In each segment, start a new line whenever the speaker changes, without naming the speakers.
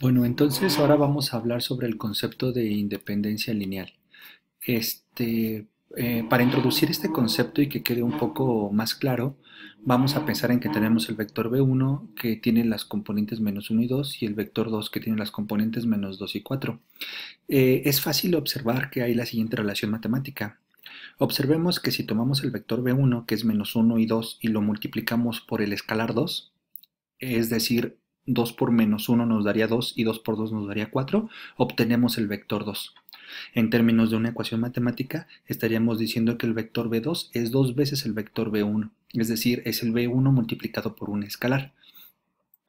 Bueno, entonces ahora vamos a hablar sobre el concepto de independencia lineal. Para introducir este concepto y que quede un poco más claro, vamos a pensar en que tenemos el vector b1 que tiene las componentes menos 1 y 2 y el vector 2 que tiene las componentes menos 2 y 4. Es fácil observar que hay la siguiente relación matemática. Observemos que si tomamos el vector b1 que es menos 1 y 2 y lo multiplicamos por el escalar 2, es decir, 2 por menos 1 nos daría 2 y 2 por 2 nos daría 4, obtenemos el vector 2. En términos de una ecuación matemática, estaríamos diciendo que el vector b2 es dos veces el vector b1, es decir, es el b1 multiplicado por un escalar.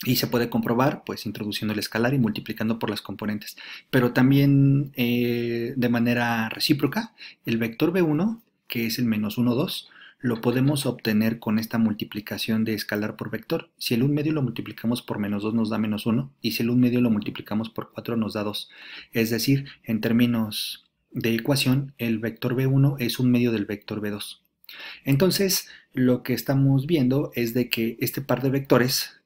Y se puede comprobar pues introduciendo el escalar y multiplicando por las componentes. Pero también de manera recíproca, el vector b1, que es el menos 1, 2, lo podemos obtener con esta multiplicación de escalar por vector. Si el 1 medio lo multiplicamos por menos 2 nos da menos 1 y si el 1 medio lo multiplicamos por 4 nos da 2. Es decir, en términos de ecuación, el vector b1 es un medio del vector b2. Entonces, lo que estamos viendo es de que este par de vectores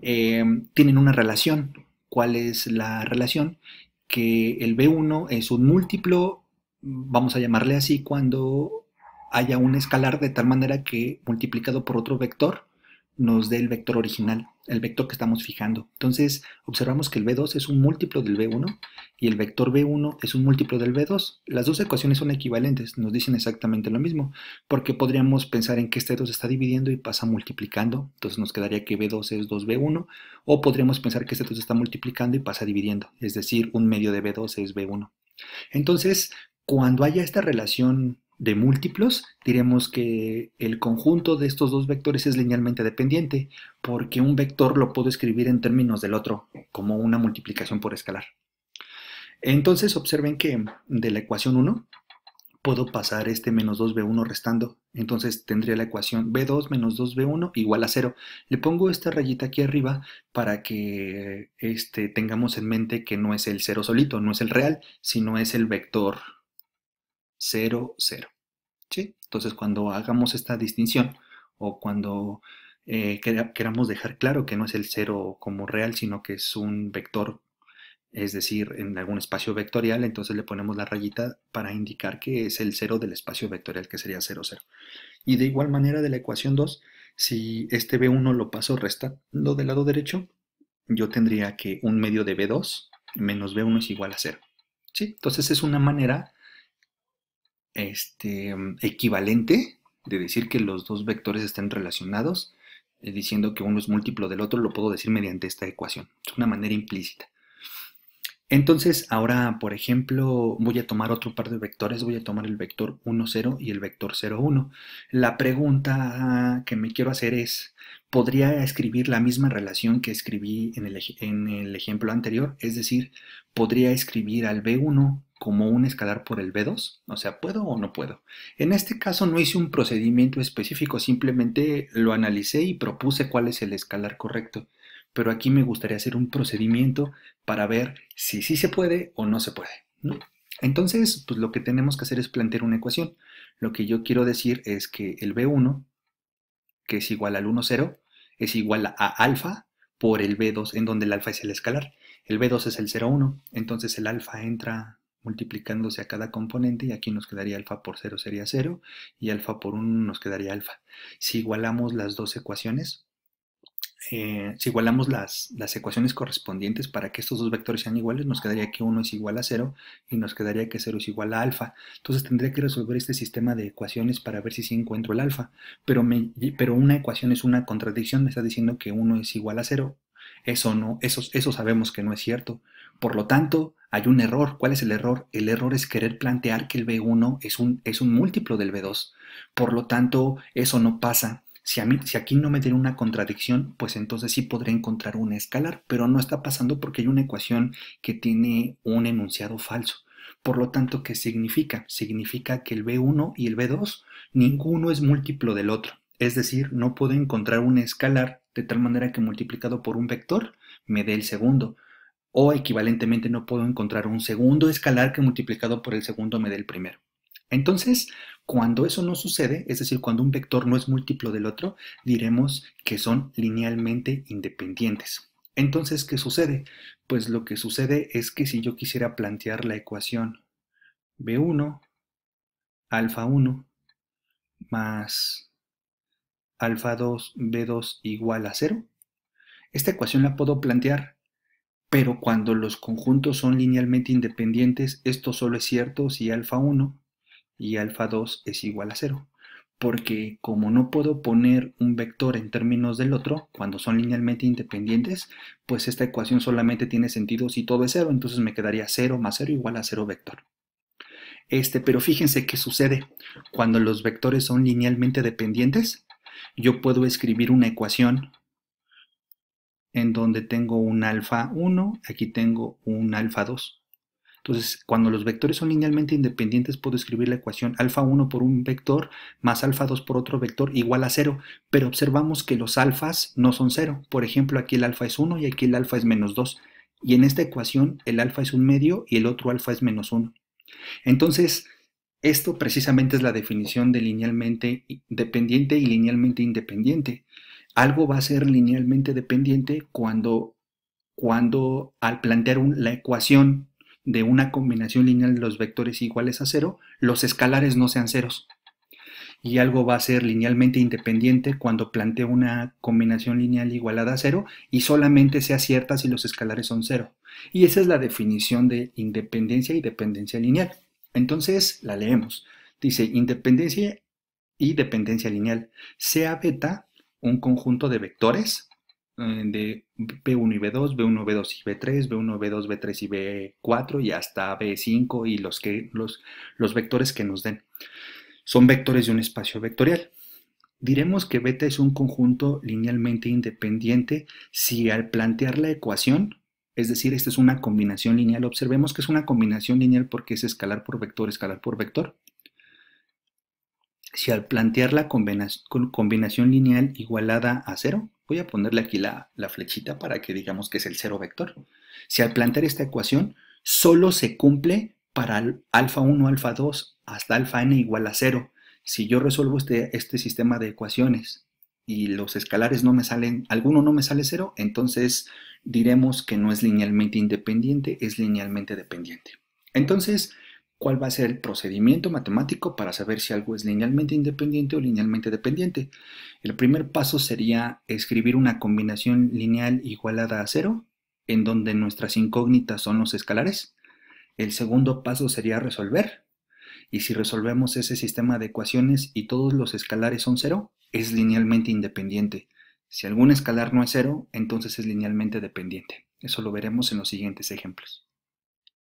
tienen una relación. ¿Cuál es la relación? Que el B1 es un múltiplo, vamos a llamarle así, cuando haya un escalar de tal manera que multiplicado por otro vector nos dé el vector original, el vector que estamos fijando. Entonces observamos que el B2 es un múltiplo del B1 y el vector B1 es un múltiplo del B2. Las dos ecuaciones son equivalentes, nos dicen exactamente lo mismo, porque podríamos pensar en que este 2 está dividiendo y pasa multiplicando, entonces nos quedaría que B2 es 2B1, o podríamos pensar que este 2 está multiplicando y pasa dividiendo, es decir, un medio de B2 es B1. Entonces, cuando haya esta relación de múltiplos, diremos que el conjunto de estos dos vectores es linealmente dependiente, porque un vector lo puedo escribir en términos del otro, como una multiplicación por escalar. Entonces, observen que de la ecuación 1 puedo pasar este menos 2b1 restando. Entonces tendría la ecuación b2 menos 2b1 igual a 0. Le pongo esta rayita aquí arriba para que tengamos en mente que no es el 0 solito, no es el real, sino es el vector 0, 0. ¿Sí? Entonces cuando hagamos esta distinción o cuando queramos dejar claro que no es el 0 como real, sino que es un vector, es decir, en algún espacio vectorial, entonces le ponemos la rayita para indicar que es el 0 del espacio vectorial, que sería 0, 0. Y de igual manera de la ecuación 2, si este B1 lo paso restando del lado derecho, yo tendría que un medio de B2 menos B1 es igual a 0. ¿Sí? Entonces es una manera equivalente de decir que los dos vectores estén relacionados, diciendo que uno es múltiplo del otro, lo puedo decir mediante esta ecuación. Es una manera implícita. Entonces, ahora, por ejemplo, voy a tomar otro par de vectores, voy a tomar el vector 1, 0 y el vector 0, 1. La pregunta que me quiero hacer es, ¿podría escribir la misma relación que escribí en el ejemplo anterior? Es decir, ¿podría escribir al B1 como un escalar por el B2? O sea, ¿puedo o no puedo? En este caso no hice un procedimiento específico, simplemente lo analicé y propuse cuál es el escalar correcto. Pero aquí me gustaría hacer un procedimiento para ver si sí se puede o no se puede, ¿no? Entonces, pues lo que tenemos que hacer es plantear una ecuación. Lo que yo quiero decir es que el B1, que es igual al 1, 0, es igual a alfa por el B2, en donde el alfa es el escalar. El B2 es el 0, 1, entonces el alfa entra multiplicándose a cada componente y aquí nos quedaría alfa por 0 sería 0 y alfa por 1 nos quedaría alfa. Si igualamos las dos ecuaciones, si igualamos las ecuaciones correspondientes para que estos dos vectores sean iguales, nos quedaría que 1 es igual a 0 y nos quedaría que 0 es igual a alfa. Entonces tendría que resolver este sistema de ecuaciones para ver si sí encuentro el alfa. Pero una ecuación es una contradicción, me está diciendo que 1 es igual a 0. Eso no, eso sabemos que no es cierto. Por lo tanto, hay un error. ¿Cuál es el error? El error es querer plantear que el B1 es un múltiplo del B2. Por lo tanto, eso no pasa. Si aquí no me diera una contradicción, pues entonces sí podré encontrar un escalar, pero no está pasando porque hay una ecuación que tiene un enunciado falso. Por lo tanto, ¿qué significa? Significa que el B1 y el B2, ninguno es múltiplo del otro. Es decir, no puedo encontrar un escalar de tal manera que multiplicado por un vector me dé el segundo. O equivalentemente no puedo encontrar un segundo escalar que multiplicado por el segundo me dé el primero. Entonces, cuando eso no sucede, es decir, cuando un vector no es múltiplo del otro, diremos que son linealmente independientes. Entonces, ¿qué sucede? Pues lo que sucede es que si yo quisiera plantear la ecuación B1, alfa 1 más alfa 2, B2 igual a 0, esta ecuación la puedo plantear, pero cuando los conjuntos son linealmente independientes, esto solo es cierto si alfa 1 y alfa 2 es igual a 0. Porque como no puedo poner un vector en términos del otro, cuando son linealmente independientes, pues esta ecuación solamente tiene sentido si todo es 0, entonces me quedaría 0 más 0 igual a 0 vector. Pero fíjense qué sucede. Cuando los vectores son linealmente dependientes, yo puedo escribir una ecuación en donde tengo un alfa 1, aquí tengo un alfa 2. Entonces, cuando los vectores son linealmente independientes, puedo escribir la ecuación alfa 1 por un vector más alfa 2 por otro vector igual a 0, pero observamos que los alfas no son 0. Por ejemplo, aquí el alfa es 1 y aquí el alfa es menos 2. Y en esta ecuación el alfa es un medio y el otro alfa es menos 1. Entonces, esto precisamente es la definición de linealmente dependiente y linealmente independiente. Algo va a ser linealmente dependiente cuando al plantear la ecuación de una combinación lineal de los vectores iguales a 0, los escalares no sean ceros. Y algo va a ser linealmente independiente cuando planteo una combinación lineal igualada a 0 y solamente sea cierta si los escalares son 0. Y esa es la definición de independencia y dependencia lineal. Entonces la leemos. Dice independencia y dependencia lineal. Sea beta un conjunto de vectores de B1 y B2, B1, B2 y B3, B1, B2, B3 y B4 y hasta B5 y los vectores que nos den. Son vectores de un espacio vectorial. Diremos que beta es un conjunto linealmente independiente si al plantear la ecuación, es decir, esta es una combinación lineal, observemos que es una combinación lineal porque es escalar por vector, si al plantear la combinación lineal igualada a 0, voy a ponerle aquí la flechita para que digamos que es el 0 vector. Si al plantear esta ecuación solo se cumple para alfa 1, alfa 2 hasta alfa n igual a 0. Si yo resuelvo este sistema de ecuaciones y los escalares no me salen, alguno no me sale 0, entonces diremos que no es linealmente independiente, es linealmente dependiente. Entonces, ¿cuál va a ser el procedimiento matemático para saber si algo es linealmente independiente o linealmente dependiente? El primer paso sería escribir una combinación lineal igualada a 0, en donde nuestras incógnitas son los escalares. El segundo paso sería resolver. Y si resolvemos ese sistema de ecuaciones y todos los escalares son 0, es linealmente independiente. Si algún escalar no es 0, entonces es linealmente dependiente. Eso lo veremos en los siguientes ejemplos.